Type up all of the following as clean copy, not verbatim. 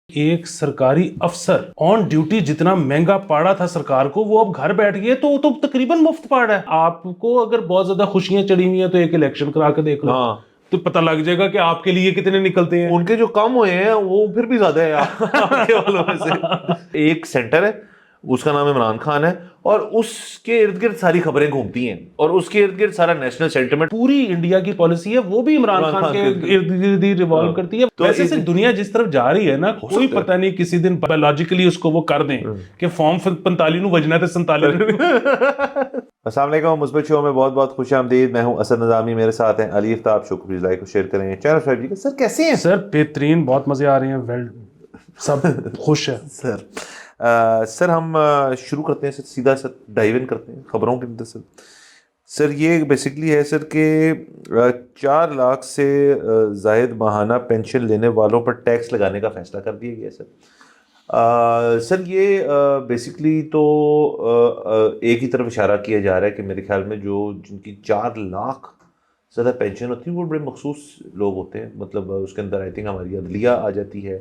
ایک سرکاری افسر آن ڈیوٹی جتنا مہنگا پاڑا تھا سرکار کو وہ اب گھر بیٹھ گئے تو وہ تو تقریباً مفت پاڑا ہے. آپ کو اگر بہت زیادہ خوشیاں چڑھی ہوئی ہیں تو ایک الیکشن کرا کے دیکھ لو تو پتہ لگ جائے گا کہ آپ کے لیے کتنے نکلتے ہیں. ان کے جو کم ہوئے ہیں وہ پھر بھی زیادہ ہے آپ کے والوں میں سے. ایک سینٹر ہے اس کا نام عمران خان ہے اور اس کے ارد گرد ساری خبریں گھومتی ہیں اور اس کے ارد گرد سارا نیشنل سینٹیمنٹ. پوری انڈیا کی پالیسی ہے وہ بھی عمران خان کے ارد گرد ہی ریوالو کرتی ہے. ویسے سے دنیا جس طرف جا رہی ہے نا کوئی پتہ نہیں کسی دن بایولوجیکلی اس کو وہ کر دیں کہ فارم 45 نو وجنا تے 47. السلام علیکم. مثبت شو میں بہت بہت خوش آمدید. میں ہوں اسد نظامی, میرے ساتھ ہیں علی افتاب. شکریہ, لائک اور شیئر کریں. چینل صاحب جی سر کیسے ہیں؟ سر بہترین, بہت مزے آ رہے ہیں, سب خوش ہے سر ہم شروع کرتے ہیں سیدھا سر ڈائیو ان کرتے ہیں خبروں کے اندر. سر یہ بیسکلی ہے سر کہ 4 لاکھ سے زائد ماہانہ پینشن لینے والوں پر ٹیکس لگانے کا فیصلہ کر دیا گیا سر. سر یہ بیسکلی تو ایک ہی طرف اشارہ کیا جا رہا ہے کہ میرے خیال میں جن کی 4 لاکھ زیادہ پینشن ہوتی ہے وہ بڑے مخصوص لوگ ہوتے ہیں. مطلب اس کے اندر آئی تھنک ہماری عدلیہ آ جاتی ہے,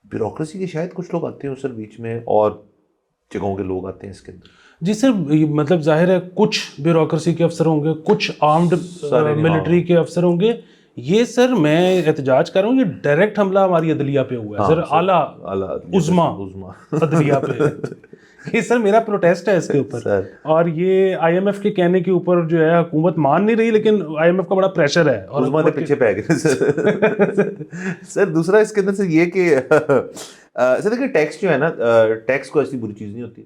بیوروکریسی کے شاید کچھ لوگ آتے ہیں سر بیچ میں, اور جگہوں کے لوگ آتے ہیں اس کے اندر. جی سر, مطلب ظاہر ہے کچھ بیوروکریسی کے افسر ہوں گے, کچھ آرمڈ ملٹری کے افسر ہوں گے. یہ سر میں احتجاج کر رہا ہوں, یہ ڈائریکٹ حملہ ہماری عدلیہ پہ ہوا ہے سر, اعلیٰ عظما عدلیہ پہ. یہ سر میرا پروٹیسٹ ہے اس کے اوپر, اور یہ آئی ایم ایف کے کہنے کے اوپر جو ہے حکومت مان نہیں رہی, لیکن آئی ایم ایف کا بڑا پریشر ہے اور عظما کے پیچھے پہ گئے سر. دوسرا اس کے اندر سے یہ کہ سر دیکھیں ٹیکس جو ہے نا, ٹیکس کو ایسی بری چیز نہیں ہوتی.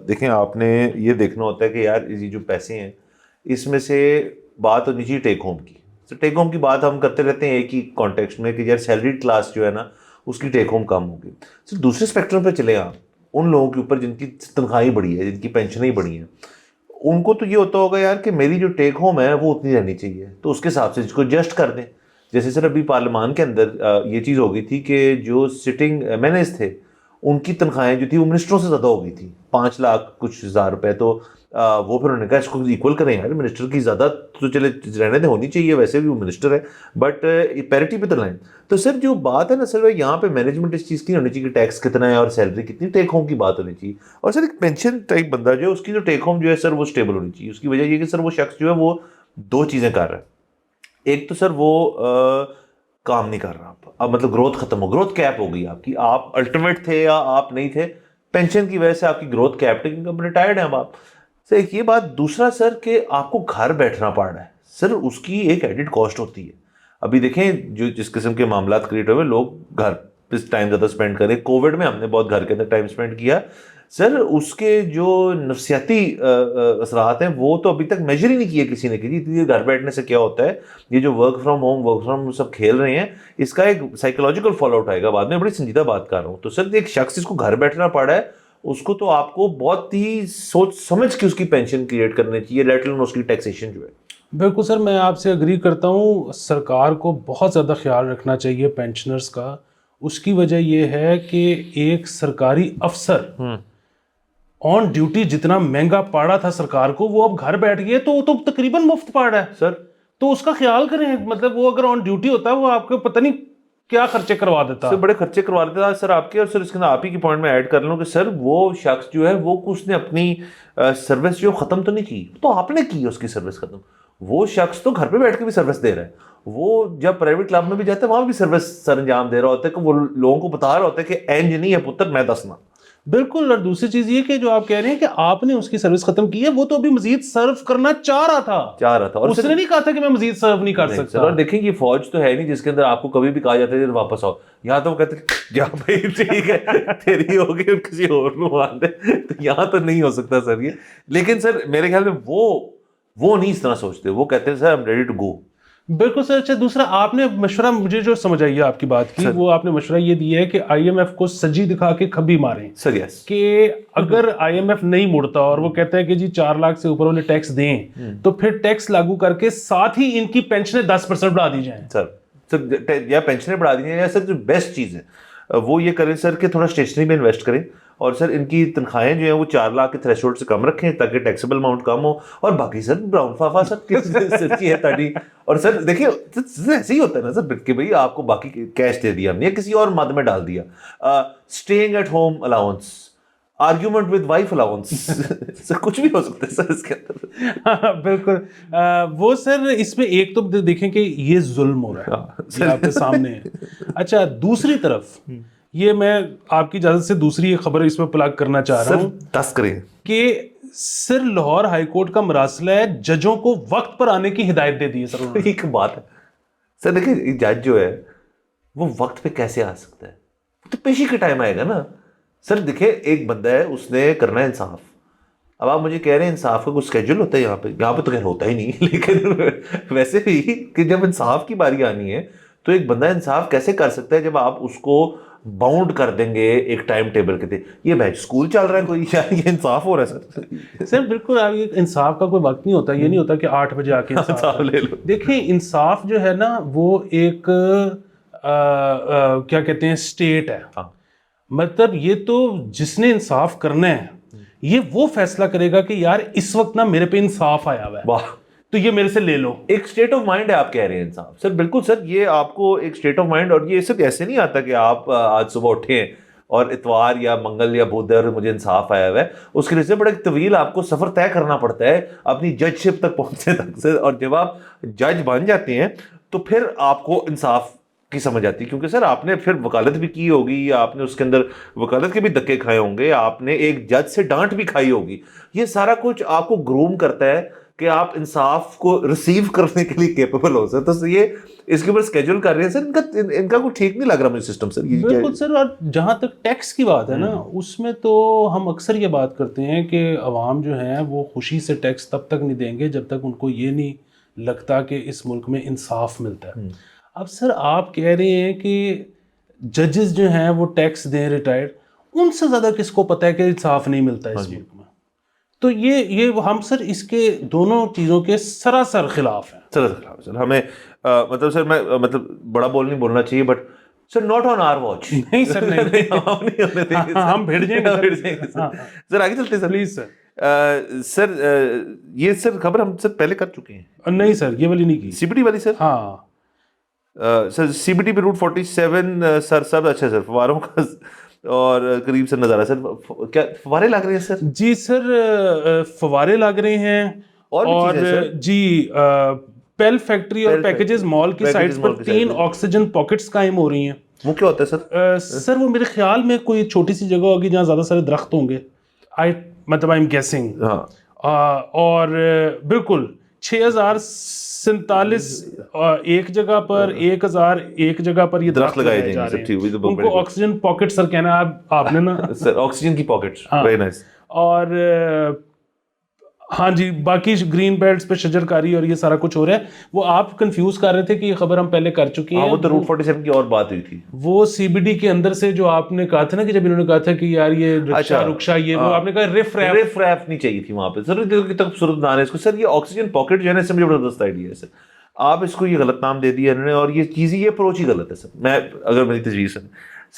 دیکھیں آپ نے یہ دیکھنا ہوتا ہے کہ یار یہ جو پیسے ہیں اس میں سے بات ہونی چاہیے ٹیک ہوم کی. سر ٹیک ہوم کی بات ہم کرتے رہتے ہیں ایک ہی کانٹیکسٹ میں کہ یار سیلریڈ کلاس جو ہے نا اس کی ٹیک ہوم کم ہوگی. سر دوسرے اسپیکٹرم پہ چلے آپ ان لوگوں کے اوپر جن کی تنخواہیں بڑھی ہے, جن کی پینشنیں بڑھی ہیں, ان کو تو یہ ہوتا ہوگا یار کہ میری جو ٹیک ہوم ہے وہ اتنی رہنی چاہیے, تو اس کے حساب سے اس کو ایڈجسٹ کر دیں. جیسے سر ابھی پارلیمان کے اندر یہ چیز ہو گئی تھی کہ جو سٹنگ ایم این ایز تھے ان کی تنخواہیں جو تھی وہ منسٹروں سے زیادہ ہو گئی تھی, 5 لاکھ کچھ ہزار روپے. تو وہ پھر انہوں نے کہا اس کو ایکول کریں یار, منسٹر کی زیادہ تو چلے رہنے دیں, ہونی چاہیے, ویسے بھی وہ منسٹر ہے, بٹ پیرٹی پہ تو لائیں. تو سر جو بات ہے نا سر یہاں پہ مینجمنٹ اس چیز کی ہونی چاہیے کہ ٹیکس کتنا ہے اور سیلری کتنی, ٹیک ہوم کی بات ہونی چاہیے. اور سر ایک پینشن ٹائپ بندہ جو ہے اس کی جو ٹیک ہوم جو ہے سر وہ اسٹیبل ہونی چاہیے. اس کی وجہ یہ کہ سر وہ شخص جو ہے وہ 2 چیزیں کر رہا ہے. ایک تو سر وہ کام نہیں کر رہا اب مطلب گروتھ ختم ہو, گروتھ کیپ ہو گئی آپ کی, آپ الٹیمیٹ تھے یا آپ نہیں تھے, پینشن کی وجہ سے آپ کی گروتھ کیپ تھی کیونکہ ریٹائرڈ ہیں اب آپ. سر ایک یہ بات. دوسرا سر کہ آپ کو گھر بیٹھنا پڑ رہا ہے سر, اس کی ایک ایڈڈ کاسٹ ہوتی ہے. ابھی دیکھیں جو جس قسم کے معاملات کریٹ ہوئے, لوگ گھر پہ ٹائم زیادہ اسپینڈ کریں. کووڈ میں ہم نے بہت گھر کے اندر ٹائم اسپینڈ کیا سر, اس کے جو نفسیاتی اثرات ہیں وہ تو ابھی تک میجر ہی نہیں کیے کسی نے کہ جی اتنی گھر بیٹھنے سے کیا ہوتا ہے. یہ جو work from home work from سب کھیل رہے ہیں اس کا ایک سائیکولوجیکل فال آؤٹ آئے گا بعد میں. بڑی سنجیدہ بات کر رہا ہوں. تو سر ایک شخص جس کو گھر بیٹھنا پڑا ہے اس کو تو آپ کو بہت ہی سوچ سمجھ کے اس کی پینشن کریٹ کرنی چاہیے, لیٹ الون اس کی ٹیکسیشن جو ہے. بالکل سر, میں آپ سے اگری کرتا ہوں. سرکار کو بہت زیادہ خیال رکھنا چاہیے پینشنرز کا. اس کی وجہ یہ ہے کہ ایک سرکاری افسر آن ڈیوٹی جتنا مہنگا پاڑا تھا سرکار کو وہ اب گھر بیٹھ گئے تو وہ تو تقریباً مفت پاڑا ہے سر. تو اس کا خیال کریں. مطلب وہ اگر آن ڈیوٹی ہوتا ہے وہ آپ کو پتہ نہیں کیا خرچے کروا دیتا. سر بڑے خرچے کروا دیتا سر آپ کے. اور سر اس کے اندر آپ ہی کی پوائنٹ میں ایڈ کر لوں کہ سر وہ شخص جو ہے وہ اس نے اپنی سروس جو ختم تو نہیں کی, تو آپ نے کی اس کی سروس ختم. وہ شخص تو گھر پہ بیٹھ کے بھی سروس دے رہا ہے, وہ جب پرائیویٹ کلب میں بھی جاتا ہے وہاں بھی سروس سر انجام دے رہا ہوتا ہے کہ وہ لوگوں کو بتا رہا ہوتا ہے کہ اینج نہیں ہے پتر میں دسنا. بالکل. اور دوسری چیز یہ کہ جو آپ کہہ رہے ہیں کہ آپ نے اس کی سروس ختم کی ہے, وہ تو ابھی مزید سرو کرنا چاہ رہا تھا اور اس نے نہیں کہا تھا کہ میں مزید سرو نہیں کر سکتا. اور دیکھیں یہ فوج تو ہے نہیں جس کے اندر آپ کو کبھی بھی کہا جاتا ہے واپس آؤ. یہاں تو وہ کہتے ہیں جا بھائی ٹھیک ہے تیری ہوگی اور کسی اور کو مان دے, تو یہاں تو نہیں ہو سکتا سر یہ. لیکن سر میرے خیال میں وہ نہیں اس طرح سوچتے, وہ کہتے ہیں sir I am ready to go. بالکل سر. اچھا دوسرا آپ نے مشورہ, مجھے جو سمجھ آئی ہے آپ کی بات کی, وہ آپ نے مشورہ یہ دیا ہے کہ آئی ایم ایف کو سجی دکھا کے کھبی ماریں سر. یس. کہ اگر آئی ایم ایف نہیں مڑتا اور وہ کہتا ہے کہ جی 4 لاکھ سے اوپر انہیں ٹیکس دیں تو پھر ٹیکس لاگو کر کے ساتھ ہی ان کی پینشنیں 10% بڑھا دی جائیں. سر یا پینشنیں بڑھا دی جائیں, یا سر جو بیسٹ چیز ہے وہ یہ کریں سر کہ تھوڑا اسٹیشنری میں انویسٹ کریں اور سر ان کی تنخواہیں جو ہیں وہ 4 لاکھ کے تھریشولڈ سے کم رکھیں تاکہ ٹیکسیبل اماؤنٹ کم ہو. اور باقی سر براؤن فافا سر کی ہے تاڑی. اور سر دیکھیے ایسے ہی ہوتا ہے نا سر کہ بھائی آپ کو باقی کیش دے دیا ہم نے یا کسی اور مد میں ڈال دیا. Staying at home allowance, argument with wife allowance, sir کچھ بھی ہو سکتا ہے سر اس کے اندر. بالکل. وہ سر اس میں ایک تو دیکھیں کہ یہ ظلم ہو رہا ہے, یہ آپ کے سامنے ہے. اچھا دوسری طرف یہ میں آپ کی اجازت سے دوسری ایک خبر اس میں پلاگ کرنا چاہ رہا ہوں تذکرے کہ سر لاہور ہائی کورٹ کا مراسلہ ہے ججوں کو وقت پر آنے کی ہدایت دے دی ہے سر. ایک بات ہے سر دیکھیں جج جو ہے وہ وقت پہ کیسے آ سکتا ہے, تو پیشی کا ٹائم آئے گا نا سر. دیکھیں ایک بندہ ہے اس نے کرنا ہے انصاف. اب آپ مجھے کہہ رہے ہیں انصاف کا کوئی اسکیجول ہوتا ہے یہاں پہ تو خیر ہوتا ہی نہیں, لیکن ویسے بھی کہ جب انصاف کی باری آنی ہے تو ایک بندہ انصاف کیسے کر سکتا ہے جب آپ اس کو باؤنڈ کر دیں گے ایک ٹائم ٹیبل کے تھے. یہ بیچ اسکول چل رہا ہے کوئی, یہ انصاف ہو رہا ہے سر. سر بالکل انصاف کا کوئی وقت نہیں ہوتا. یہ نہیں ہوتا کہ 8 بجے آ کے انصاف لے لو. دیکھیں انصاف جو ہے نا وہ ایک کیا کہتے ہیں اسٹیٹ ہے. مطلب یہ تو جس نے انصاف کرنا ہے یہ وہ فیصلہ کرے گا کہ یار اس وقت نا میرے پہ انصاف آیا ہوا ہے, واہ تو یہ میرے سے لے لو. ایک اسٹیٹ آف مائنڈ ہے آپ کہہ رہے ہیں انصاف. سر بالکل سر, یہ آپ کو ایک اسٹیٹ آف مائنڈ, اور یہ صرف ایسے نہیں آتا کہ آپ آج صبح اٹھیں اور اتوار یا منگل یا بدھوار مجھے انصاف آیا ہوا ہے. اس کے لیے سے بڑا طویل آپ کو سفر طے کرنا پڑتا ہے اپنی جج شپ تک پہنچنے تک سر. اور جب آپ جج بن جاتے ہیں تو پھر آپ کو انصاف کی سمجھ آتی ہے, کیونکہ سر آپ نے پھر وکالت بھی کی ہوگی, آپ نے اس کے اندر وکالت کے بھی دھکے کھائے ہوں گے, آپ نے ایک جج سے ڈانٹ بھی کھائی ہوگی. یہ سارا کچھ آپ کو گروم کرتا ہے کہ آپ انصاف کو ریسیو کرنے کے لیے کیپیبل ہو سر. تو یہ اس کے اوپر اسکیجول کر رہے ہیں سر, ان کا کوئی ٹھیک نہیں لگ رہا مجھے سسٹم سر. بالکل سر. اور جہاں تک ٹیکس کی بات ہے نا اس میں تو ہم اکثر یہ بات کرتے ہیں کہ عوام جو ہیں وہ خوشی سے ٹیکس تب تک نہیں دیں گے جب تک ان کو یہ نہیں لگتا کہ اس ملک میں انصاف ملتا ہے. اب سر آپ کہہ رہے ہیں کہ ججز جو ہیں وہ ٹیکس دیں ریٹائرڈ, ان سے زیادہ کس کو پتہ ہے کہ انصاف نہیں ملتا ہے اس ملک میں. تو یہ ہم سر اس کے دونوں چیزوں کے سراسر خلاف ہیں. سر ہمیں مطلب سر میں مطلب بڑا بول نہیں بولنا چاہیے, but sir not on are watch. نہیں سر نہیں, ہم بھیڑ جائیں گے سر. آگے چلتے سر پلیز سر. سر یہ سر خبر ہم سر پہلے کر چکے ہیں. نہیں سر یہ والی نہیں کی. سی بی ٹی والی سر. ہاں سر سی بی ٹی پہ روٹ 47 سر سب اچھا سر فواروں کا اور قریب سے نظارہ. سر کیا فوارے لگ رہے ہیں سر؟ جی سر فوارے لگ رہے ہیں, اور جی پیل فیکٹری اور پیکیجز مال کی سائٹس پر 3 آکسیجن پاکٹس قائم ہو رہی ہیں. وہ کیا ہوتا ہے سر؟ سر وہ میرے خیال میں کوئی چھوٹی سی جگہ ہوگی جہاں زیادہ سارے درخت ہوں گے, مطلب آئی ایم گیسنگ. اور بالکل 6047 ایک جگہ پر 1000 ایک جگہ پر یہ درخت لگائے جا رہے ہیں. ان کو آکسیجن پاکٹ سر کہنا ہے آپ نے نا سر, آکسیجن کی پاکٹس. Very nice. اور ہاں جی باقی گرین بیلٹس پہ شجر کاری اور یہ سارا کچھ ہو رہا ہے. وہ آپ کنفیوز کر رہے تھے کہ یہ خبر ہم پہلے کر چکے ہیں. وہ تو روٹ 47 کی اور بات ہوئی تھی. وہ سی بی ڈی کے اندر سے جو آپ نے کہا تھا نا کہ جب انہوں نے کہا تھا کہ یار یہ رکشا یہ وہ آپ نے کہا ریف ریف نہیں چاہیے تھی وہاں پہ. سر تک صورت نہ ہے اس کو. سر یہ آکسیجن پاکٹ جو ہے نا اس سے مجھے زبردست آئیڈیا ہے سر. آپ اس کو یہ غلط نام دے دیا انہوں نے, اور یہ چیز یہ اپروچ ہی غلط ہے سر. میں اگر میری تجویز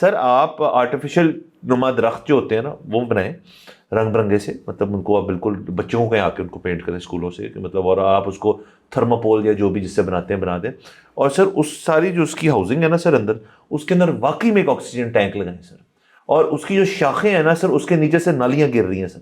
سر آپ آرٹیفیشل نما درخت جو ہوتے ہیں نا وہ بنائیں رنگ برنگے سے, مطلب ان کو آپ بالکل بچوں کو کہیں آ کے ان کو پینٹ کریں اسکولوں سے کہ مطلب, اور آپ اس کو تھرماپول یا جو بھی جس سے بناتے ہیں بنا دیں. اور سر اس ساری جو اس کی ہاؤسنگ ہے نا سر اندر, اس کے اندر واقعی میں ایک آکسیجن ٹینک لگائیں سر. اور اس کی جو شاخیں ہیں نا سر اس کے نیچے سے نالیاں گر رہی ہیں سر,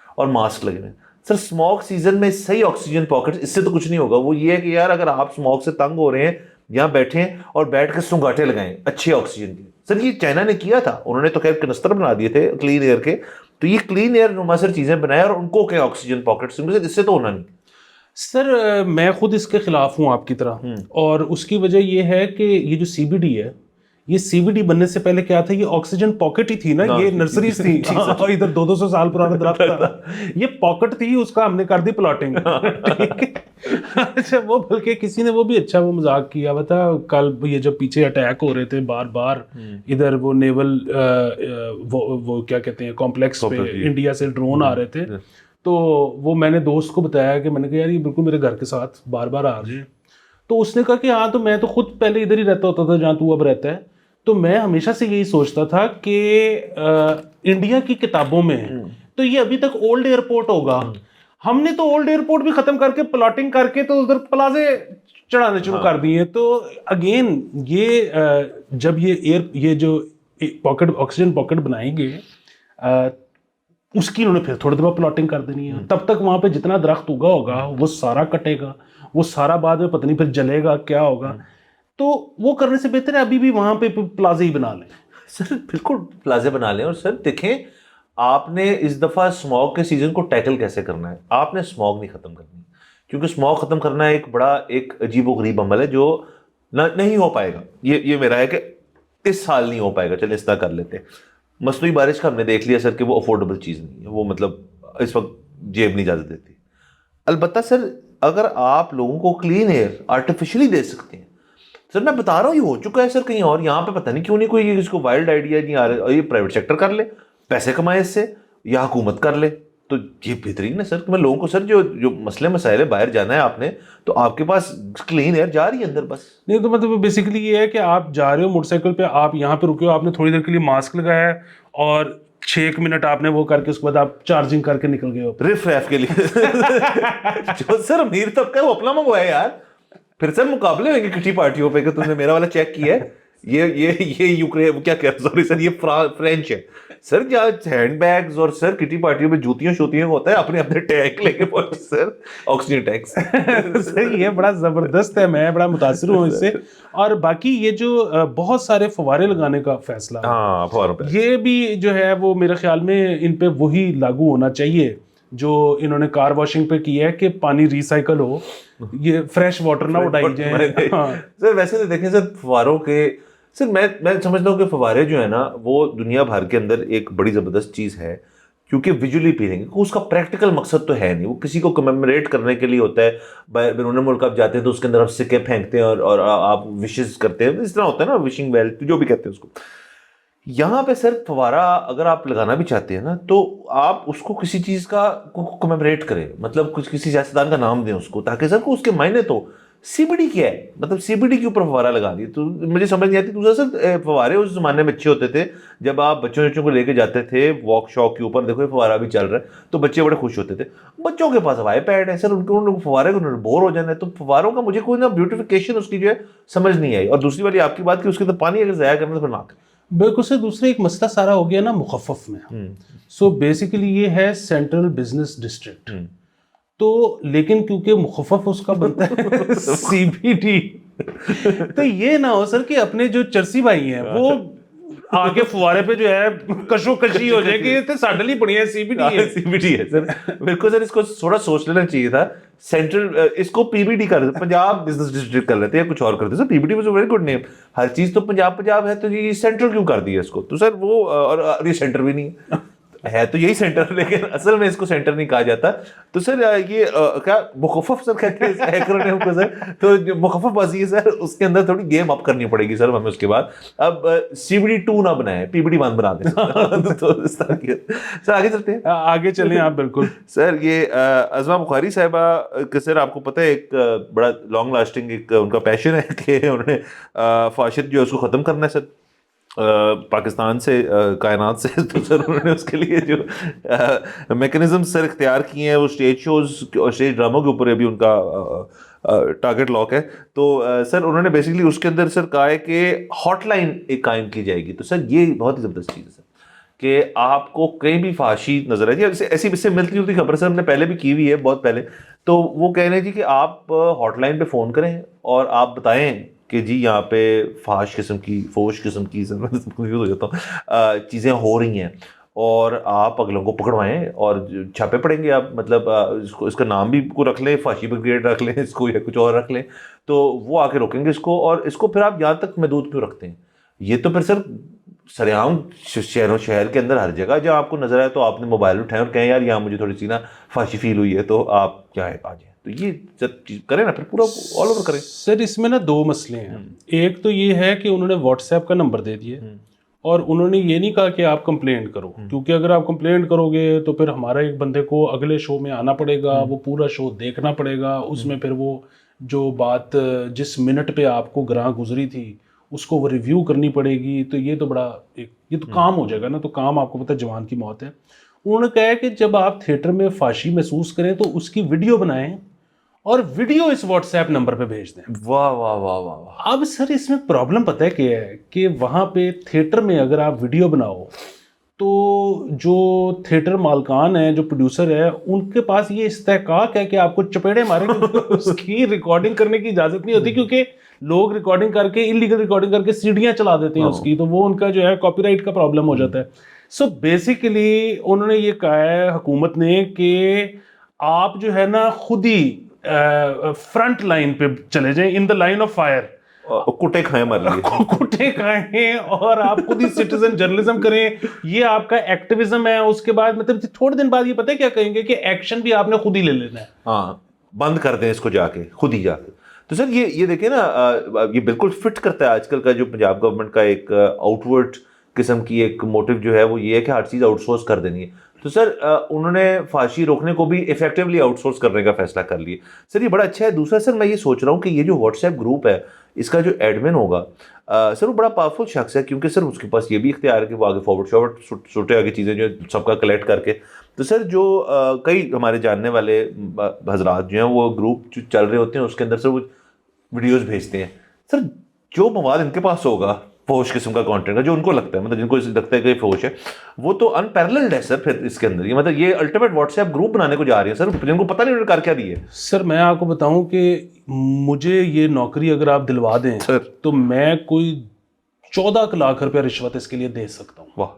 اور ماسک لگے ہوئے ہیں سر. اسموک سیزن میں صحیح آکسیجن پاکٹ, اس سے تو کچھ نہیں ہوگا. وہ یہ ہے کہ یار اگر آپ اسموک سے تنگ ہو رہے ہیں یہاں بیٹھیں اور بیٹھ کے سنگاٹے لگائیں اچھے آکسیجن کے. سر یہ چائنا نے کیا تھا, انہوں نے تو خیر کنستر بنا دیے تھے کلین ایئر کے, تو یہ کلین ایئر نما سر چیزیں بنائے اور ان کو کہ آکسیجن پاکٹس, اس سے تو ہونا نہیں. سر میں خود اس کے خلاف ہوں آپ کی طرح, اور اس کی وجہ یہ ہے کہ یہ جو سی بی ڈی ہے یہ سی بی ڈی بننے سے پہلے کیا تھا, یہ آکسیجن پاکٹ ہی تھی نا, یہ نرسریز تھی اور ادھر 200 سال پرانا درخت تھا, یہ پاکٹ تھی, اس کا ہم نے کر دی پلاٹنگ. اچھا وہ بلکہ کسی نے وہ بھی اچھا وہ مذاق کیا ہوا تھا کل, یہ جب پیچھے اٹیک ہو رہے تھے بار بار ادھر وہ نیول وہ کیا کہتے ہیں کمپلیکس پہ انڈیا سے ڈرون آ رہے تھے, تو وہ میں نے دوست کو بتایا کہ میں نے کہا یار یہ بالکل میرے گھر کے ساتھ بار بار آ رہے ہیں. تو اس نے کہا کہ ہاں تو میں تو خود پہلے ادھر ہی رہتا ہوتا تھا جہاں تو اب رہتا ہے, تو میں ہمیشہ سے یہی سوچتا تھا کہ انڈیا کی کتابوں میں تو یہ ابھی تک اولڈ ایئرپورٹ ہوگا. ہم نے تو اولڈ ایئرپورٹ بھی ختم کر کے پلاٹنگ کر کے تو ادھر پلازے چڑھانے شروع کر دیے. تو اگین یہ جب یہ جو پاکٹ آکسیجن پاکٹ بنائیں گے اس کی انہوں نے پھر تھوڑی دیر پلاٹنگ کر دینی ہے. تب تک وہاں پہ جتنا درخت اگا ہوگا وہ سارا کٹے گا, وہ سارا بعد میں پتہ نہیں پھر جلے گا کیا ہوگا. تو وہ کرنے سے بہتر ہے ابھی بھی وہاں پہ پلازے ہی بنا لیں. سر بالکل پلازے بنا لیں. اور سر دیکھیں آپ نے اس دفعہ اسموگ کے سیزن کو ٹیکل کیسے کرنا ہے. آپ نے اسموگ نہیں ختم کرنی, کیونکہ اسموگ ختم کرنا ایک بڑا ایک عجیب و غریب عمل ہے جو نہیں ہو پائے گا. یہ میرا ہے کہ اس سال نہیں ہو پائے گا. چلے اس طرح کر لیتے ہیں. مصنوعی بارش کا ہم نے دیکھ لیا سر کہ وہ افورڈیبل چیز نہیں ہے, وہ مطلب اس وقت جیب نہیں اجازت دیتی. البتہ سر اگر آپ لوگوں کو کلین ایئر آرٹیفیشلی دے سکتے ہیں, سر میں بتا رہا ہوں یہ ہو چکا ہے سر کہیں اور, یہاں پہ پتہ نہیں کیوں نہیں کوئی اس کو وائلڈ آئیڈیا نہیں آ رہا. اور یہ پرائیویٹ سیکٹر کر لے, پیسے کمائے اس سے, یا حکومت کر لے, تو یہ بہترین ہے سر. کہ میں لوگوں کو سر جو مسئلے مسائل ہے باہر جانا ہے آپ نے, تو آپ کے پاس کلین ایئر جا رہی ہے اندر بس. نہیں تو مطلب بیسیکلی یہ ہے کہ آپ جا رہے ہو موٹر سائیکل پہ, آپ یہاں پہ رکے ہو, آپ نے تھوڑی دیر کے لیے ماسک لگایا ہے اور 6 منٹ آپ نے وہ کر کے اس کے بعد آپ چارجنگ کر کے نکل گئے ہو رف ریف کے لیے. جو سر امیر طبقہ ہے وہ اپنا منگوایا یار. پھر سر مقابلے ہوئیں گے کٹی پارٹیوں پہ کہ تم نے میرا والا چیک کیا ہے, یہ یوکرین کیا کہہ رہا, سوری سر یہ فرینچ ہے سر. جہاں ہینڈ بیگز اور سر کٹی پارٹیوں میں جوتیاں شوتیاں ہوتا ہے, اپنے ٹیگ لے کے پہنچے سر آکسیجن ٹیکس. سر یہ بڑا زبردست ہے, میں بڑا متاثر ہوں اس سے. اور باقی یہ جو بہت سارے فوارے لگانے کا فیصلہ یہ بھی جو ہے وہ میرے خیال میں ان پہ وہی لاگو ہونا چاہیے جو انہوں نے کار واشنگ پہ کیا ہے کہ پانی ریسائیکل ہو, یہ فریش واٹر نہ اڑائی جائے. سر ویسے تو دیکھیں سر فواروں کے سر میں سمجھتا ہوں کہ فوارے جو ہے نا وہ دنیا بھر کے اندر ایک بڑی زبردست چیز ہے, کیونکہ ویژولی پیلنگ اس کا پریکٹیکل مقصد تو ہے نہیں. وہ کسی کو کمیموریٹ کرنے کے لیے ہوتا ہے. بیرون ملک آپ جاتے ہیں تو اس کے اندر آپ سکے پھینکتے ہیں اور آپ وشز کرتے ہیں, اس طرح ہوتا ہے نا وشنگ ویل جو بھی کہتے ہیں اس کو. یہاں پہ سر فوارہ اگر آپ لگانا بھی چاہتے ہیں نا تو آپ اس کو کسی چیز کا کمیموریٹ کریں, مطلب کچھ کسی سیاستدان کا نام دیں اس کو, تاکہ سر کو اس کے معنی تو سی بی ڈی کیا ہے, مطلب سی بی ڈی کے اوپر فوارہ لگا دی. تو مجھے سمجھ نہیں آتی. دوسرا سر فوارے اس زمانے میں اچھے ہوتے تھے جب آپ بچوں کو لے کے جاتے تھے واک شاک کے اوپر, دیکھو فوارہ بھی چل رہا ہے تو بچے بڑے خوش ہوتے تھے. بچوں کے پاس آئی پیڈ ہے سر, ان کو فوارے کو بور ہو جانا ہے. تو فواروں کا مجھے کوئی نا بیوٹیفیکیشن اس کی جو ہے سمجھ نہیں آئی. اور دوسری والی آپ کی بات کہ اس کے اندر پانی اگر ضائع کرنا تو پھر نہ کریں. بالکل سے. دوسرا ایک مسئلہ سارا ہو گیا نا مخفف میں. سو بیسیکلی یہ ہے سینٹرل بزنس ڈسٹرکٹ. تو لیکن کیونکہ مخفف اس کا بنتا ہے سی بی ڈی, تو یہ نہ ہو سر کہ اپنے جو چرسی بھائی ہیں وہ آگے فوارے پہ جو ہے کشو کشی ہو جائے کہ ساڈے لیے بڑی ہے سی بی ڈی ہے. سی بی ڈی ہے سر. بالکل سر, اس کو تھوڑا سوچ لینا چاہیے تھا. سینٹرل اس کو پی بی ڈی کر دیتے, پنجاب بزنس ڈسٹرکٹ کر لیتے یا کچھ اور کرتے. Sir P B D was a very good name. ہر چیز تو پنجاب ہے, تو یہ سینٹرل کیوں کر دیا اس کو. تو سر وہ اور یہ سینٹر بھی نہیں ہے تو یہی سینٹر, لیکن اصل میں اس کو سینٹر نہیں کہا جاتا. تو سر یہ کیا مخفف سر کہتے ہیں ایکرونیم کو سر, تو جو مخفف بازی ہے سر اس کے اندر تھوڑی گیم اپ کرنی پڑے گی سر ہمیں. اس کے بعد اب سی بی ڈی 2 نہ بنائے, پی بی ڈی 1 بنا دیں. تو اس طرح کی سر آگے چلتے ہیں, آگے چلیں آپ. بالکل سر. یہ عظمہ بخاری صاحبہ کہ سر آپ کو پتہ ہے ایک بڑا لانگ لاسٹنگ ایک ان کا پیشن ہے کہ انہوں نے فحاشیت جو ہے اس کو ختم کرنا ہے سر پاکستان سے, کائنات سے. تو سر انہوں نے اس کے لیے جو میکنزم سر اختیار کیے ہیں وہ اسٹیج شوز اور اسٹیج ڈراموں کے اوپر ابھی ان کا ٹارگٹ لاک ہے. تو سر انہوں نے بیسکلی اس کے اندر سر کہا ہے کہ ہاٹ لائن ایک قائم کی جائے گی. تو سر یہ بہت ہی زبردست چیز ہے سر کہ آپ کو کہیں بھی فحاشی نظر آئے جی, ایسی اس سے ملتی جلتی خبر سر ہم نے پہلے بھی کی ہوئی ہے بہت پہلے. تو وہ کہہ رہے ہیں جی کہ آپ ہاٹ لائن پہ فون کریں اور آپ بتائیں کہ جی یہاں پہ فوش قسم کی کنفیوز ہو جاتا ہوں چیزیں ہو رہی ہیں, اور آپ اگلوں کو پکڑوائیں اور چھاپے پڑیں گے آپ. مطلب اس کا نام بھی کو رکھ لیں, فحاشی بریگیڈ رکھ لیں اس کو, یا کچھ اور رکھ لیں, تو وہ آ کے روکیں گے اس کو. اور اس کو پھر آپ یہاں تک محدود کیوں رکھتے ہیں؟ یہ تو پھر سر سریعام شہر کے اندر ہر جگہ جہاں آپ کو نظر آئے تو آپ نے موبائل اٹھائیں اور کہیں یار یہاں مجھے تھوڑی سی نا فحاشی فیل ہوئی ہے, تو آپ کیا ہے آ جائیں. تو یہ جب چیز کریں نا پھر پورا آل اوور کریں. سر اس میں نا 2 مسئلے ہیں. ایک تو یہ ہے کہ انہوں نے واٹس ایپ کا نمبر دے دیا, اور انہوں نے یہ نہیں کہا کہ آپ کمپلینٹ کرو, کیونکہ اگر آپ کمپلینٹ کرو گے تو پھر ہمارا ایک بندے کو اگلے شو میں آنا پڑے گا, وہ پورا شو دیکھنا پڑے گا. اس میں پھر وہ جو بات جس منٹ پہ آپ کو گراں گزری تھی اس کو وہ ریویو کرنی پڑے گی, تو یہ تو بڑا یہ تو کام ہو جائے گا نا, تو کام آپ کو پتہ ہے جوان کی موت ہے. انہوں نے کہا ہے کہ جب آپ تھیٹر میں فحاشی محسوس کریں تو اس کی ویڈیو بنائیں اور ویڈیو اس واٹس ایپ نمبر پہ بھیج دیں. واہ واہ واہ واہ واہ. اب سر اس میں پرابلم پتہ ہے کیا ہے کہ وہاں پہ تھیٹر میں اگر آپ ویڈیو بناؤ تو جو تھیٹر مالکان ہیں, جو پروڈیوسر ہے, ان کے پاس یہ استحقاق ہے کہ آپ کو چپیڑے ماریں, اس کی ریکارڈنگ کرنے کی اجازت نہیں ہوتی, کیونکہ لوگ ریکارڈنگ کر کے انلیگل ریکارڈنگ کر کے سیڈیاں چلا دیتے ہیں اس کی, تو وہ ان کا جو ہے کاپی رائٹ کا پرابلم ہو جاتا ہے. سو بیسیکلی انہوں نے یہ کہا ہے حکومت نے کہ آپ جو ہے نا خود ہی فرنٹ لائن پہ چلے جائیں, ان دا لائن آف فائر, کٹے کھائیں مر لیے, کٹے کھائیں اور آپ خود ہی سٹیزن جرنلزم کریں, یہ آپ کا ایکٹیویزم ہے. اس کے بعد مطلب تھوڑے دن بعد یہ پتہ ہے کیا کہیں گے کہ ایکشن بھی آپ نے خود ہی لے لینا ہے. ہاں بند کر دیں اس کو جا کے, خود ہی جا کے. تو سر یہ دیکھیں نا, یہ بالکل فٹ کرتا ہے آج کل کا جو پنجاب گورنمنٹ کا ایک آؤٹ ورڈ قسم کی ایک موٹیو جو ہے, وہ یہ ہے کہ ہر چیز آؤٹ سورس کر دینی ہے. تو سر انہوں نے فحاشی روکنے کو بھی افیکٹولی آؤٹ سورس کرنے کا فیصلہ کر لیا. سر یہ بڑا اچھا ہے. دوسرا سر میں یہ سوچ رہا ہوں کہ یہ جو واٹس ایپ گروپ ہے, اس کا جو ایڈمن ہوگا سر وہ بڑا پاورفل شخص ہے, کیونکہ سر اس کے پاس یہ بھی اختیار ہے کہ وہ آگے فارورڈ چھوٹے آگے چیزیں جو سب کا کلیکٹ کر کے. تو سر جو کئی ہمارے جاننے والے حضرات جو ہیں وہ گروپ جو چل رہے ہوتے ہیں اس کے اندر سر وہ ویڈیوز بھیجتے ہیں. سر جو مواد ان کے پاس ہوگا فوش قسم کا کانٹینٹ کا, جو ان کو لگتا ہے, مطلب جن کو لگتا ہے کہ فوش ہے, وہ تو انپیرللڈ ہے سر. پھر اس کے اندر یہ مطلب یہ الٹیمیٹ واٹس ایپ گروپ بنانے کو جا رہی ہے سر, جن کو پتہ نہیں انہوں نے کر کیا دی ہے. سر میں آپ کو بتاؤں کہ مجھے یہ نوکری اگر آپ دلوا دیں سر تو میں کوئی 14 لاکھ روپیہ رشوت اس کے لیے دے سکتا ہوں. واہ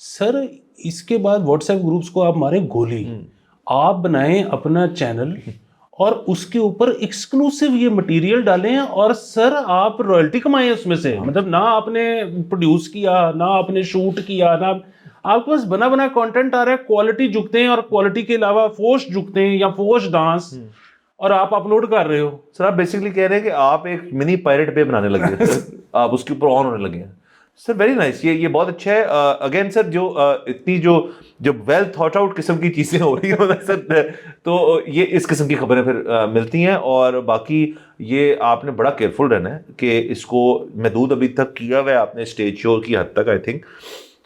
سر اس کے بعد واٹس ایپ گروپس کو آپ ماریں گولی, آپ بنائیں اپنا چینل اور اس کے اوپر ایکسکلوسیو یہ مٹیریل ڈالیں, اور سر آپ رائلٹی کمائیں اس میں سے. مطلب نہ آپ نے پروڈیوس کیا, نہ آپ نے شوٹ کیا, نہ آپ کے پاس بنا کانٹینٹ آ رہا ہے, کوالٹی جھکتے ہیں اور کوالٹی کے علاوہ فوش جھکتے ہیں یا فوش ڈانس, اور آپ اپلوڈ کر رہے ہو. سر آپ بیسیکلی کہہ رہے ہیں کہ آپ ایک منی پائریٹ پہ بنانے لگے ہیں, آپ اس کے اوپر آن ہونے لگے ہیں. سر ویری نائس, یہ بہت اچھا ہے. اگین سر جو اتنی جو ویل تھاٹ آؤٹ قسم کی چیزیں ہو رہی ہیں سر, تو یہ اس قسم کی خبریں پھر ملتی ہیں. اور باقی یہ آپ نے بڑا کیئرفل رہنا ہے کہ اس کو محدود ابھی تک کیا ہوا ہے آپ نے اسٹیج شو کی حد تک آئی تھنک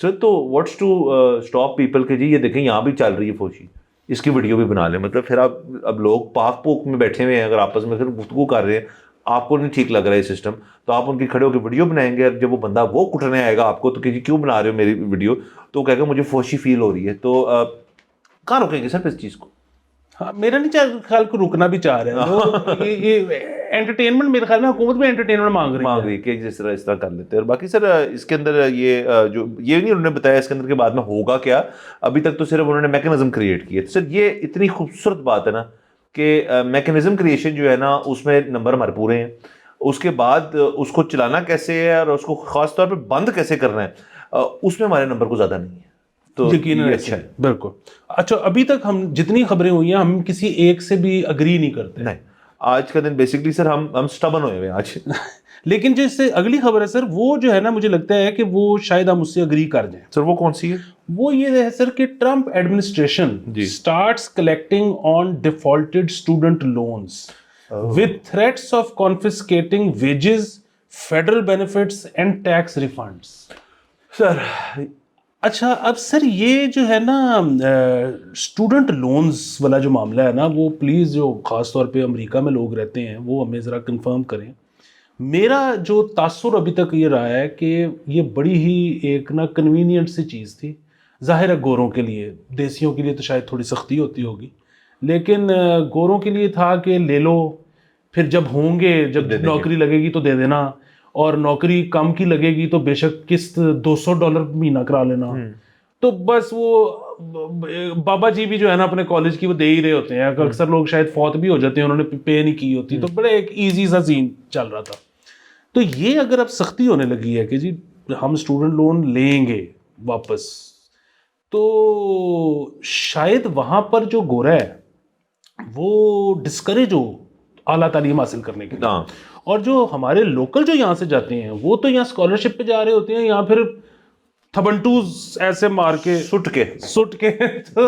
سر. تو واٹس ٹو اسٹاپ پیپل کہ جی یہ دیکھیں یہاں بھی چل رہی ہے فوشی, اس کی ویڈیو بھی بنا لیں. مطلب پھر آپ اب لوگ پاک پوک میں بیٹھے ہوئے ہیں, اگر آپس میں پھر گفتگو کر رہے ہیں, آپ کو نہیں ٹھیک لگ رہا ہے یہ سسٹم, تو آپ ان کی کھڑے ہو کے ویڈیو بنائیں گے, اور جب وہ بندہ وہ کٹنے آئے گا آپ کو تو کہ جی کیوں بنا رہے ہو میری ویڈیو, تو وہ کہے گا مجھے فوشی فیل ہو رہی ہے. تو کہاں روکیں گے سر اس چیز کو؟ ہاں میرا نہیں خیال کو رکنا بھی چاہ رہے ہیں یہ انٹرٹینمنٹ, میرے خیال میں حکومت بھی انٹرٹینمنٹ مانگ رہی ہے کہ جس طرح کر لیتے ہیں. اور باقی سر اس کے اندر یہ نہیں انہوں نے بتایا اس کے اندر کے بعد میں ہوگا کیا, ابھی تک تو صرف انہوں نے میکینزم کریٹ کی ہے. سر یہ اتنی خوبصورت بات ہے نا کہ میکینزم کریشن جو ہے نا اس میں نمبر ہمارے پورے ہیں, اس کے بعد اس کو چلانا کیسے ہے اور اس کو خاص طور پہ بند کیسے کرنا ہے, اس میں ہمارے نمبر کو زیادہ نہیں ہے. تو یقیناً اچھا ہے, بالکل. اچھا ابھی تک ہم جتنی خبریں ہوئی ہیں ہم کسی ایک سے بھی اگری نہیں کرتے. نہیں, آج کا دن بیسکلی سر ہم سٹبن ہوئے ہوئے آج. لیکن جو اس سے اگلی خبر ہے سر, وہ جو ہے نا مجھے لگتا ہے کہ وہ شاید ہم اس سے اگری کر جائیں. سر وہ کون سی ہے؟ وہ یہ ہے سر کہ Trump administration starts collecting on defaulted student loans with threats of confiscating wages, federal benefits and tax refunds. سر اچھا اب سر یہ جو ہے نا اسٹوڈنٹ لونز والا جو معاملہ ہے نا, وہ پلیز جو خاص طور پہ امریکہ میں لوگ رہتے ہیں وہ ہمیں ذرا کنفرم کریں. میرا جو تاثر ابھی تک یہ رہا ہے کہ یہ بڑی ہی ایک نا کنوینئنٹ سی چیز تھی. ظاہر ہے گوروں کے لیے, دیسیوں کے لیے تو شاید تھوڑی سختی ہوتی ہوگی, لیکن گوروں کے لیے تھا کہ لے لو, پھر جب ہوں گے, جب نوکری لگے گی تو دے دینا, اور نوکری کم کی لگے گی تو بے شک قسط $200 مہینہ کرا لینا. تو بس وہ بابا جی بھی جو ہے نا اپنے کالج کی وہ دے ہی رہے ہوتے ہیں. اکثر لوگ شاید فوت بھی ہو جاتے ہیں, انہوں نے پے نہیں کی ہوتی, تو بڑے ایک ایزی سا سین چل رہا تھا. تو یہ اگر اب سختی ہونے لگی ہے کہ جی ہم اسٹوڈنٹ لون لیں گے واپس, تو شاید وہاں پر جو گورا ہے وہ ڈسکریج ہو اعلیٰ تعلیم حاصل کرنے کے لیے, اور جو ہمارے لوکل جو یہاں سے جاتے ہیں وہ تو یہاں اسکالرشپ پہ جا رہے ہوتے ہیں, یہاں پھر تھبنٹوز ایسے مار کے سٹ کے. تو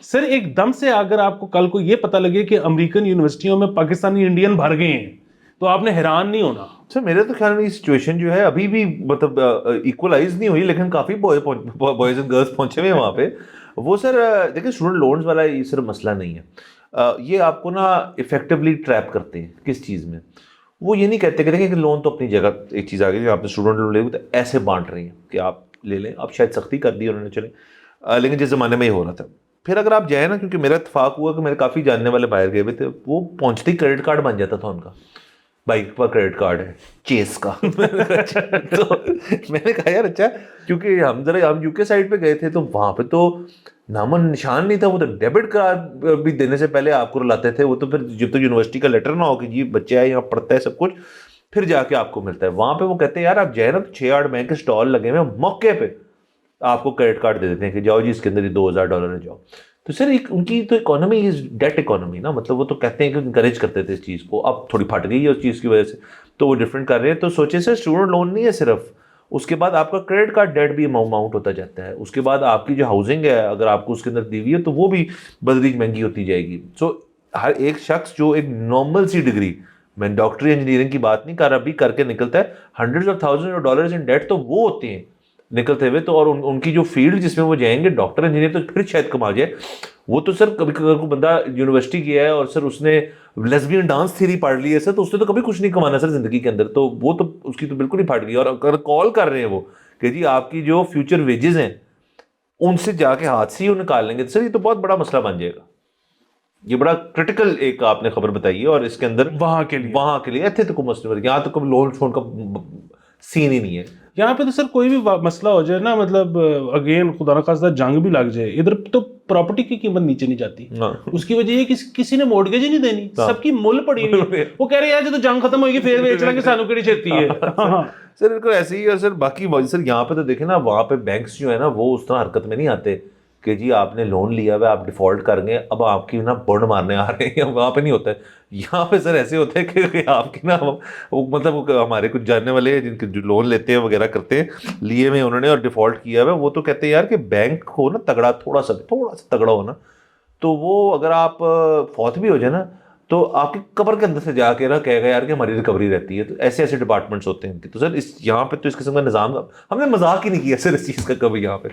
سر ایک دم سے اگر آپ کو کل کو یہ پتہ لگے کہ امریکن یونیورسٹیوں میں پاکستانی انڈین بھر گئے ہیں تو آپ نے حیران نہیں ہونا. سر میرے تو خیال میں یہ سچویشن جو ہے ابھی بھی مطلب ایکولائز نہیں ہوئی, لیکن کافی بوائز اینڈ گرلس پہنچے ہوئے ہیں وہاں پہ. وہ سر دیکھیں اسٹوڈنٹ لونز والا یہ صرف مسئلہ نہیں ہے, یہ آپ کو نا افیکٹولی ٹریپ کرتے ہیں کس چیز میں. وہ یہ نہیں کہتے کہ دیکھیں کہ لون تو اپنی جگہ ایک چیز آ گئی, آپ نے اسٹوڈنٹ لون لے تو ایسے بانٹ رہے ہیں کہ آپ لے لیں. اب شاید سختی کر دی انہوں نے چلیں, لیکن جس زمانے میں یہ ہو رہا تھا. پھر اگر آپ جائیں نا, کیونکہ میرا اتفاق ہوا کہ میرے کافی جاننے والے باہر گئے ہوئے تھے, وہ پہنچتے ہی کریڈٹ کارڈ بن جاتا تھا ان کا, بائک پر کریڈٹ کارڈ ہے چیس کا. تو میں نے کہا یار اچھا, کیونکہ ہم یو کے سائڈ پہ گئے تھے تو وہاں پہ تو نام و نشان نہیں تھا. وہ تو ڈیبٹ کارڈ بھی دینے سے پہلے آپ کو رلاتے تھے. وہ تو پھر جب تک یونیورسٹی کا لیٹر نہ ہو کہ جی بچہ ہے یہاں پڑھتا ہے سب کچھ, پھر جا کے آپ کو ملتا ہے. وہاں پہ وہ کہتے ہیں یار آپ جائے نا تو 6-8 بینک کے اسٹال لگے ہوئے, موقع پہ آپ کو کریڈٹ کارڈ دے دیتے ہیں کہ جاؤ جی اس کے اندر یہ $2000 ہے جاؤ. تو سر ان کی تو اکانومی از ڈیٹ اکانومی نا, مطلب وہ تو کہتے ہیں کہ انکریج کرتے تھے اس چیز کو. اب تھوڑی پھٹ گئی ہے اس چیز کی وجہ سے, تو وہ ڈفرینٹ کر رہے ہیں. تو سوچیں سر اسٹوڈنٹ لون نہیں ہے صرف, اس کے بعد آپ کا کریڈٹ کارڈ ڈیٹ بھی اماؤنٹ ہوتا جاتا ہے. اس کے بعد آپ کی جو ہاؤسنگ ہے اگر آپ کو اس کے اندر دی ہوئی ہے تو وہ بھی بدریج مہنگی ہوتی جائے گی. سو ہر ایک شخص جو ایک نارمل سی ڈگری, میں ڈاکٹری انجینئرنگ کی بات نہیں کر رہا, ابھی کر کے نکلتا ہے $100,000 اور $1,000 ان ڈیٹ, تو وہ ہوتے ہیں نکلتے ہوئے. تو اور ان کی جو فیلڈ جس میں وہ جائیں گے ڈاکٹر انجینئر, تو پھر شاید کما جائے. وہ تو سر کبھی اگر کوئی بندہ یونیورسٹی گیا ہے اور سر اس نے لیسبین ڈانس تھیوری پڑھ لی ہے سر, تو اس نے تو کبھی کچھ نہیں کمانا سر زندگی کے اندر. تو وہ تو اس کی تو بالکل ہی پھٹ گئی. اور اگر کال کر رہے ہیں وہ کہ جی آپ کی جو فیوچر ویجز ہیں ان سے جا کے ہاتھ سے ہی نکال لیں گے, تو سر یہ تو بہت بڑا مسئلہ بن جائے گا. یہ بڑا کرٹیکل ایک آپ نے خبر بتائی ہے. اور اس کے اندر وہاں کے لیے ایتھے تو کوئی مسئلہ, یہاں تو کبھی لون فون کا سین ہی نہیں ہے. یہاں پہ تو سر کوئی بھی مسئلہ ہو جائے نا, مطلب اگین خدا نہ خواستہ جنگ بھی لگ جائے, ادھر تو پراپرٹی کی قیمت نیچے نہیں جاتی. اس کی وجہ یہ کہ کسی نے مورگیج ہی نہیں دینی, سب کی مل پڑی ہوئی. وہ کہہ رہے ہیں جب جنگ ختم ہوئے گی پھر بیچ لیں گے, سانو کیڑی چھتی ہے. سر بالکل ایسے ہی. اور سر باقی سر یہاں پہ تو دیکھیں نا, وہاں پہ بینکس جو ہے نا وہ اس طرح حرکت میں نہیں آتے کہ جی آپ نے لون لیا ہوا آپ ڈیفالٹ کر گئے اب آپ کی نا بورڈ مارنے آ رہے ہیں. وہاں پہ نہیں ہوتا ہے. یہاں پہ سر ایسے ہوتا ہے کہ آپ کی نا مطلب ہمارے کچھ جاننے والے ہیں جن کے جو لون لیتے ہیں وغیرہ کرتے ہیں, لیے ہوئے انہوں نے اور ڈیفالٹ کیا ہوا, وہ تو کہتے ہیں یار کہ بینک ہو نا تگڑا, تھوڑا سا تگڑا ہونا, تو وہ اگر آپ فوت بھی ہو جائے نا تو آپ کی قبر کے اندر سے جا کے نا کہے گا یار کہ ہماری ریکوری رہتی ہے. تو ایسے ایسے ڈپارٹمنٹس ہوتے ہیں ان کے. تو سر یہاں پہ تو اس قسم کا نظام ہم نے مذاق ہی نہیں کیا سر اس چیز کا کبھی یہاں پہ.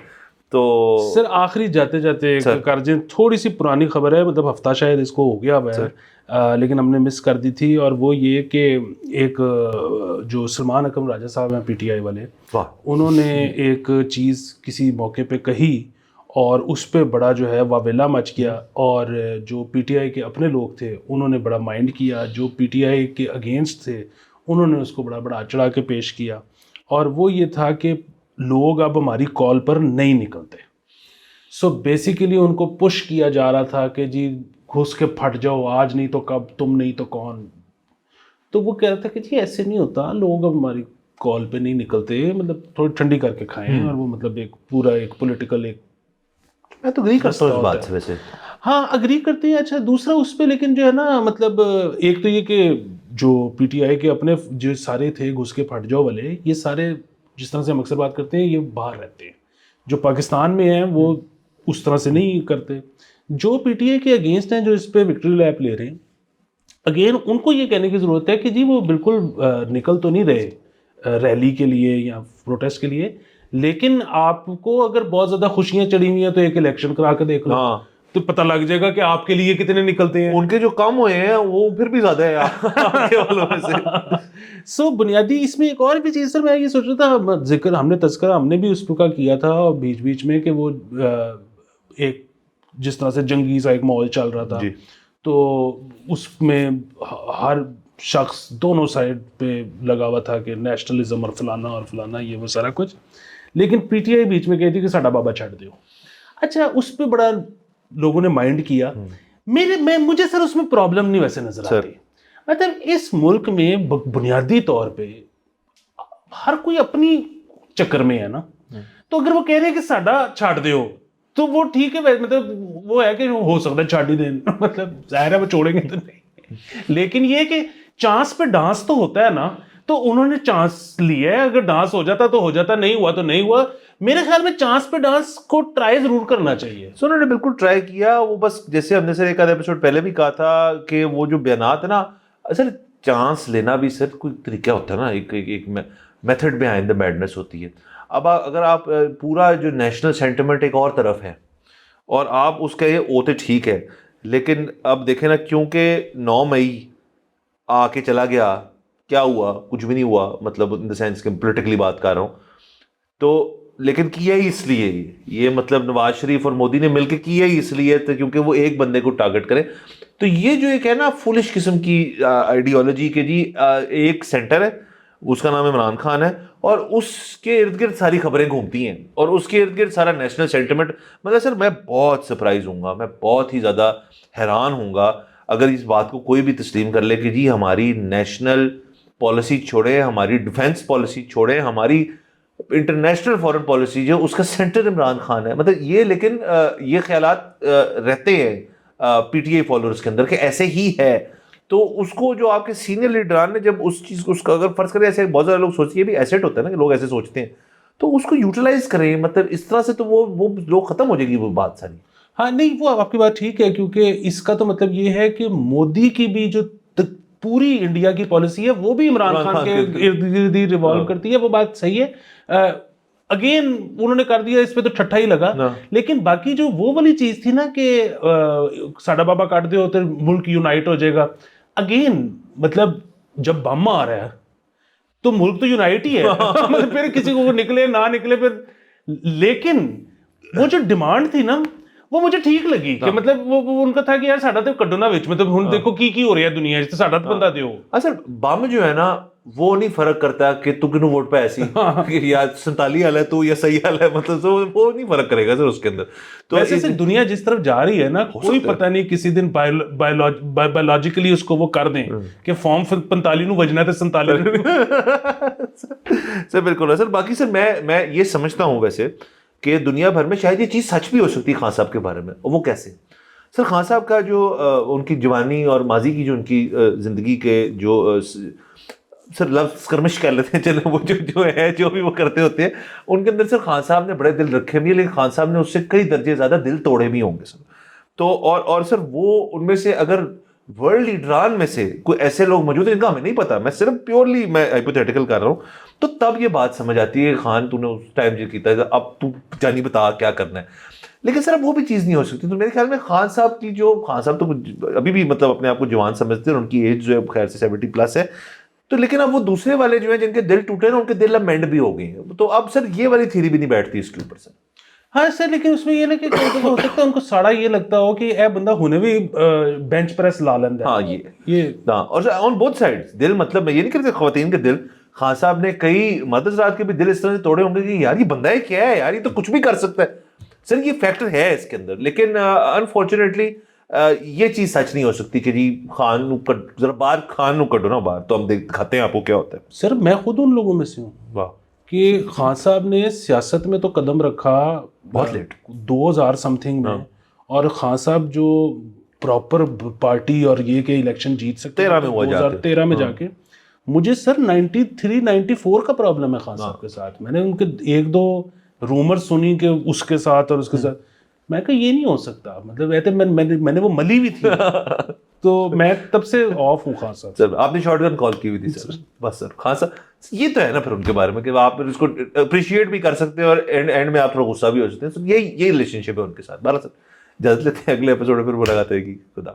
تو سر آخری جاتے جاتے کر جائیں, تھوڑی سی پرانی خبر ہے, مطلب ہفتہ شاید اس کو ہو گیا ہوا ہے, لیکن ہم نے مس کر دی تھی. اور وہ یہ کہ ایک جو سلمان اکرم راجہ صاحب ہیں پی ٹی آئی والے, انہوں نے ایک چیز کسی موقع پہ کہی اور اس پہ بڑا جو ہے واویلا مچ گیا. اور جو پی ٹی آئی کے اپنے لوگ تھے انہوں نے بڑا مائنڈ کیا, جو پی ٹی آئی کے اگینسٹ تھے انہوں نے اس کو بڑا چڑھا کے پیش کیا. اور وہ یہ تھا کہ لوگ اب ہماری کال پر نہیں نکلتے. سو بیسیکلی ان کو پش کیا جا رہا تھا کہ جی گھس کے پھٹ جاؤ, آج نہیں تو کب, تم نہیں تو کون. تو وہ کہہ رہا تھا کہ جی ایسے نہیں ہوتا, لوگ اب ہماری کال پہ نہیں نکلتے, مطلب تھوڑی ٹھنڈی کر کے کھائیں. اور وہ مطلب ایک پورا ایک پولیٹیکل ایک, میں تو اگری کرتا ہوں اس بات سے ویسے. ہاں اگری کرتے ہیں. اچھا دوسرا اس پہ لیکن جو ہے نا مطلب ایک تو یہ کہ جو پی ٹی آئی کے اپنے جو سارے تھے گھس کے پھٹ جاؤ والے, یہ سارے جس طرح سے ہم اکثر بات کرتے ہیں یہ باہر رہتے ہیں. جو پاکستان میں ہیں وہ اس طرح سے نہیں کرتے. جو پی ٹی آئی کے اگینسٹ ہیں جو اس پہ وکٹری لیپ لے رہے ہیں, اگین ان کو یہ کہنے کی ضرورت ہے کہ جی وہ بالکل نکل تو نہیں رہے ریلی کے لیے یا پروٹیسٹ کے لیے, لیکن آپ کو اگر بہت زیادہ خوشیاں چڑھی ہوئی ہیں تو ایک الیکشن کرا کے دیکھ لو, تو پتہ لگ جائے گا کہ آپ کے لیے کتنے نکلتے ہیں. ان کے جو کم ہوئے ہیں وہ پھر بھی زیادہ ہے آپ کے والوں میں سے. سو بنیادی اس میں ایک اور بھی چیز سر, میں یہ سوچ رہا تھا, ذکر ہم نے تذکرہ ہم نے بھی اس کا کیا تھا بیچ بیچ میں, کہ وہ ایک جس طرح سے جنگی سا ایک ماحول چل رہا تھا, تو اس میں ہر شخص دونوں سائڈ پہ لگا ہوا تھا کہ نیشنلزم اور فلانا یہ وہ سارا کچھ. لیکن پی ٹی آئی بیچ میں کہتی کہ ساڈا بابا چھڑ دیو. اچھا اس پہ بڑا لوگوں نے مائنڈ کیا. مجھے سر اس میں پرابلم نہیں ویسے نظر آتی. مطلب اس ملک میں بنیادی طور پہ ہر کوئی اپنی چکر میں ہے نا, تو اگر وہ کہہ رہے ہیں کہ ساڈا چھاڑ دیو تو وہ ٹھیک ہے, مطلب وہ ہے کہ ہو سکتا ہے چھاڑ ہی دیں, مطلب ظاہر ہے وہ چھوڑیں گے تو نہیں. لیکن یہ کہ چانس پہ ڈانس تو ہوتا ہے نا, تو انہوں نے چانس لیا ہے, اگر ڈانس ہو جاتا تو ہو جاتا, نہیں ہوا تو نہیں ہوا. میرے خیال میں چانس پہ ڈانس کو ٹرائی ضرور کرنا چاہیے. سو انہوں نے بالکل ٹرائی کیا. وہ بس جیسے ہم نے سر ایک آدھا ایپیسوڈ پہلے بھی کہا تھا کہ وہ جو بیانات ہے نا, اصل چانس لینا بھی سر کوئی طریقہ ہوتا ہے نا, ایک میتھڈ بیہائنڈ دا میڈنس ہوتی ہے. اب اگر آپ پورا جو نیشنل سینٹیمنٹ ایک اور طرف ہے اور آپ اس کا یہ ہوتے ٹھیک ہے, لیکن اب دیکھیں نا, کیونکہ 9 مئی آ کے چلا گیا, کیا ہوا؟ کچھ بھی نہیں ہوا, مطلب ان دا سینس کہ پولیٹیکلی بات کر رہا ہوں تو, لیکن کیا ہی اس لیے یہ مطلب نواز شریف اور مودی نے مل کے کیا ہی اس لیے کیونکہ وہ ایک بندے کو ٹارگٹ کرے. تو یہ جو ایک ہے نا فولش قسم کی آئیڈیالوجی کہ جی ایک سینٹر ہے, اس کا نام عمران خان ہے, اور اس کے ارد گرد ساری خبریں گھومتی ہیں, اور اس کے ارد گرد سارا نیشنل سینٹیمنٹ. مطلب سر میں بہت سرپرائز ہوں گا, میں بہت ہی زیادہ حیران ہوں گا اگر اس بات کو کوئی بھی تسلیم کر لے کہ جی ہماری نیشنل پالیسی چھوڑے, ہماری ڈیفینس پالیسی چھوڑے, ہماری انٹرنیشنل فارن پالیسی جو اس کا سینٹر عمران خان ہے. مطلب یہ, لیکن یہ خیالات رہتے ہیں پی ٹی آئی فالوورز کے اندر کہ ایسے ہی ہے. تو اس کو جو آپ کے سینئر لیڈران نے جب اس چیز کو, اس کا اگر فرض کریں, ایسے بہت سارے لوگ سوچتے ہیں بھی ایسیٹ ہوتا ہے نا کہ لوگ ایسے سوچتے ہیں, تو اس کو یوٹیلائز کریں. مطلب اس طرح سے تو وہ لوگ ختم ہو جائے گی وہ بات ساری. ہاں نہیں, وہ آپ کی بات ٹھیک ہے, کیونکہ اس کا تو مطلب یہ ہے کہ مودی کی بھی جو پوری انڈیا کی پالیسی ہے وہ بھی عمران خان کے ارد گرد ہی ریوالو کرتی ہے. وہ بات صحیح ہے. اگین انہوں نے کر دیا, اس پہ تو چھٹا ہی لگا. لیکن باقی جو وہ والی چیز تھی نا کہ ساڈا بابا کاٹ دے تو ملک یونائٹ ہو جائے گا, اگین مطلب جب بم آ رہا ہے تو ملک تو یونائٹ ہی ہے. پھر کسی کو نکلے نہ نکلے پھر. لیکن وہ جو ڈیمانڈ تھی نا وہ مجھے ٹھیک لگی کہ مطلب وہ ان کا تھا کہ یار ساڈا تو کڈو نا وچ, مطلب ہن دیکھو کی ہو رہا ہے دنیا وچ, ساڈا تو بندہ دیو. اصل بم جو ہے نا وہ نہیں فرق کرتا کہ تو کنوں ووٹ پہ ایسی یا 47 حال ہے تو یا صحیح حال ہے, مطلب وہ نہیں فرق کرے گا سر اس کے اندر. تو ایسے دنیا جس طرف جا رہی ہے نا, کوئی پتہ نہیں کسی دن بایولوجیکلی اس کو وہ کر دیں کہ فارم 45 نو وجنا تے 47 سر. بالکل سر. باقی سر میں یہ سمجھتا ہوں ویسے کہ دنیا بھر میں شاید یہ چیز سچ بھی ہو سکتی ہے خان صاحب کے بارے میں. وہ کیسے؟ سر خان صاحب کا جو ان کی جوانی اور ماضی کی جو ان کی زندگی کے جو سر لفظ کرمش کہہ لیتے ہیں, چلو وہ جو ہے جو بھی وہ کرتے ہوتے ہیں, ان کے اندر سر خان صاحب نے بڑے دل رکھے بھی ہیں, لیکن خان صاحب نے اس سے کئی درجے زیادہ دل توڑے بھی ہوں گے سر. تو اور سر وہ ان میں سے اگر ورلڈ لیڈران میں سے کوئی ایسے لوگ موجود ہیں جن کا ہمیں نہیں پتا, میں صرف پیورلی میں ہائپوتھیٹیکل کر رہا ہوں, تو تب یہ بات سمجھ آتی ہے خان تو نے اس ٹائم جو کیتا ہے, اب تو جانی بتا کیا کرنا ہے. لیکن سر اب وہ بھی چیز نہیں ہو سکتی. تو میرے خیال میں خان صاحب کی جو, خان صاحب تو ابھی بھی مطلب اپنے آپ کو جوان سمجھتے ہیں, ان کی ایج جو ہے خیر سے 70+ ہے, تو لیکن اب وہ دوسرے والے جو ہیں جن کے دل ٹوٹے نا, ان کے دل اب مینڈ بھی ہو گئی ہیں. تو اب سر یہ والی تھیوری بھی نہیں بیٹھتی اس کے اوپر سر. ہاں سر, لیکن اس میں یہ نا کہ ہو سکتا ہے ان کو ساڑا یہ لگتا ہو کہ اے بندہ ہونے بھی بینچ پریس لا لیندہ ہے. ہاں یہ اور سر آن بوتھ سائڈز دل, مطلب میں یہ نہیں کرتے خواتین کے دل, خان صاحب نے کئی مدرس رات کے بھی دل اس طرح سے توڑے ہوں گے کہ یار یہ بندہ ہے کیا ہے یار, یہ تو کچھ بھی کر سکتا ہے. سر یہ فیکٹر ہے اس کے اندر, لیکن انفارچونیٹلی یہ چیز سچ نہیں ہو سکتی کہ جی خان ذرا باہر خان نو کڈو نا باہر, تو ہم دکھاتے ہیں آپ کو کیا ہوتا ہے. سر میں خود ان لوگوں میں سے ہوں واہ کہ خان صاحب نے سیاست میں تو قدم رکھا بہت لیٹ 2000 سم تھنگ میں, اور خان صاحب جو پراپر پارٹی اور یہ کہ الیکشن جیت سکتے 2013 میں جا کے. مجھے سر 93-94 کا پرابلم ہے خان صاحب کے ساتھ. میں نے ان کے 1-2 رومر سنی کہ اس کے ساتھ اور اس کے ساتھ, میں کہا یہ نہیں ہو سکتا. مطلب ایسے میں نے وہ ملی ہوئی تھی, تو میں تب سے آف ہوں خان صاحب. سر آپ نے شارٹ گن کال کی ہوئی تھی سر, بس سر خان صاحب یہ تو ہے نا پھر ان کے بارے میں کہ آپ اس کو اپریشیٹ بھی کر سکتے ہیں اور اینڈ میں آپ تھوڑا غصہ بھی ہو سکتے ہیں. یہی ریلیشن شپ ہے ان کے ساتھ. بارہ سر اجازت لیتے ہیں, اگلے ایپیسوڈ میں پھر ملاقات ہوگی. خدا.